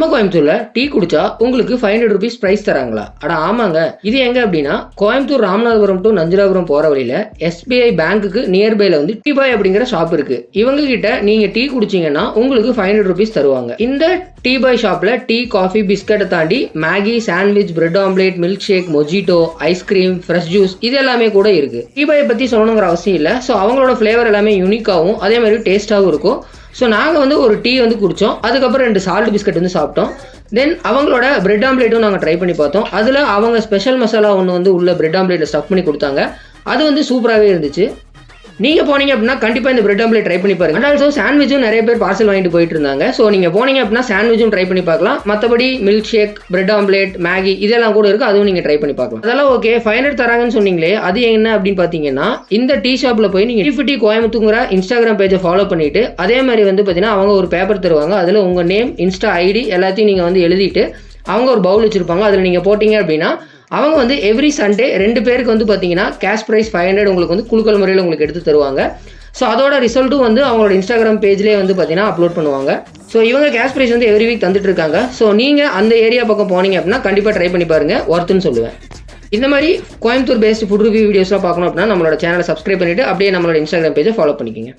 நம்ம கோயம்புத்தூர்ல டீ குடிச்சா உங்களுக்கு 500 rupees பிரைஸ் தராங்களா? அட ஆமாங்க. இது எங்க அப்படின்னா கோயம்புத்தூர் ராமநாதபுரம் டு நஞ்சிராபுரம் போற வழியில SBI பேங்க்குக்கு நியர்பைல வந்து டீ பாய் அப்படிங்கிற ஷாப் இருக்கு. இவங்க கிட்ட நீங்க டீ குடிச்சீங்கன்னா உங்களுக்கு 500 rupees தருவாங்க. இந்த டீ பாய் ஷாப்ல டீ, காஃபி, பிஸ்கட்டை தாண்டி Maggi, sandwich, bread omelette, milkshake, mojito, ice cream, fresh juice இது எல்லாமே கூட இருக்கு. டீ பாயை பத்தி சொல்லணுங்கிற அவசியம் இல்லை. ஸோ அவங்களோட ஃபிளேவர் எல்லாமே யூனிக்காகவும் அதே மாதிரி டேஸ்டாகவும் இருக்கும். ஸோ நாங்கள் வந்து ஒரு டீ வந்து குடித்தோம். அதுக்கப்புறம் 2 சால்ட் பிஸ்கட் வந்து சாப்பிட்டோம். தென் அவங்களோட பிரெட் ஆம்லேட்டும் நாங்கள் ட்ரை பண்ணி பார்த்தோம். அதில் அவங்க ஸ்பெஷல் மசாலா ஒன்று வந்து உள்ள பிரெட் ஆம்லேட்டில் ஸ்டஃப் பண்ணி கொடுத்தாங்க. அது வந்து சூப்பராகவே இருந்துச்சு. நீங்கள் போனீங்க அப்படின்னா கண்டிப்பாக இந்த பிரெட் ஆம்லேட் ட்ரை பண்ணி பாருங்க. அண்ட் ஆல்சோ சாண்ட்விச்சும் நிறைய பேர் பார்சல் வாங்கிட்டு போயிட்டு இருந்தாங்க. ஸோ நீங்கள் போனீங்க அப்படின்னா சாண்ட்விச்சும் ட்ரை பண்ணி பார்க்கலாம். மற்றபடி milkshake, bread omelette, Maggi இதெல்லாம் கூட இருக்குது. அதுவும் நீங்கள் ட்ரை பண்ணி பார்க்கலாம். அதெல்லாம் ஓகே. 500 தராங்கன்னு சொன்னீங்களே, அது என்ன அப்படின்னு பார்த்தீங்கன்னா இந்த டீ ஷாப்பில் போய் நீங்கள் டீ கோயம்புத்தூங்கிற இன்ஸ்டாகிராம் பேஜை ஃபாலோ பண்ணிவிட்டு அதே மாதிரி வந்து பார்த்தீங்கன்னா அவங்க ஒரு பேப்பர் தருவாங்க. அதில் உங்கள் நேம், இன்ஸ்டா ஐடி எல்லாத்தையும் நீங்கள் வந்து எழுதிட்டு அவங்க ஒரு பவுல் வச்சுருப்பாங்க. அதில் நீங்கள் போட்டிங்க அப்படின்னா அவங்க வந்து எவ்ரி சண்டே 2 பேருக்கு வந்து பார்த்தீங்கன்னா கேஷ் ப்ரைஸ் 500 உங்களுக்கு வந்து குலுக்கல் முறையில் உங்களுக்கு எடுத்து தருவாங்க. ஸோ அதோட ரிசல்ட்டும் வந்து அவங்களோட இன்ஸ்டாகிராம் பேஜ்லேயே வந்து பார்த்தீங்கன்னா அப்லோட் பண்ணுவாங்க. ஸோ இவங்க கேஷ் ப்ரைஸ் வந்து எவ்ரி வீக் தந்துட்டு இருக்காங்க. ஸோ நீங்கள் அந்த ஏரியா பக்கம் போனீங்க அப்படின்னா கண்டிப்பாக ட்ரை பண்ணி பாருங்கள், ஒர்த்துன்னு சொல்லுவேன். இந்த மாதிரி கோயம்புத்தூர் பேஸ்ட் ஃபுட் ரிவ்யூ வீடியோஸ்லாம் பார்க்கணும் அப்படின்னா நம்மளோட சேனலை சப்ஸ்கிரைப் பண்ணிவிட்டு அப்படியே நம்மளோட இன்ஸ்டாகிராம் பேஜை ஃபாலோ பண்ணிக்கோங்க.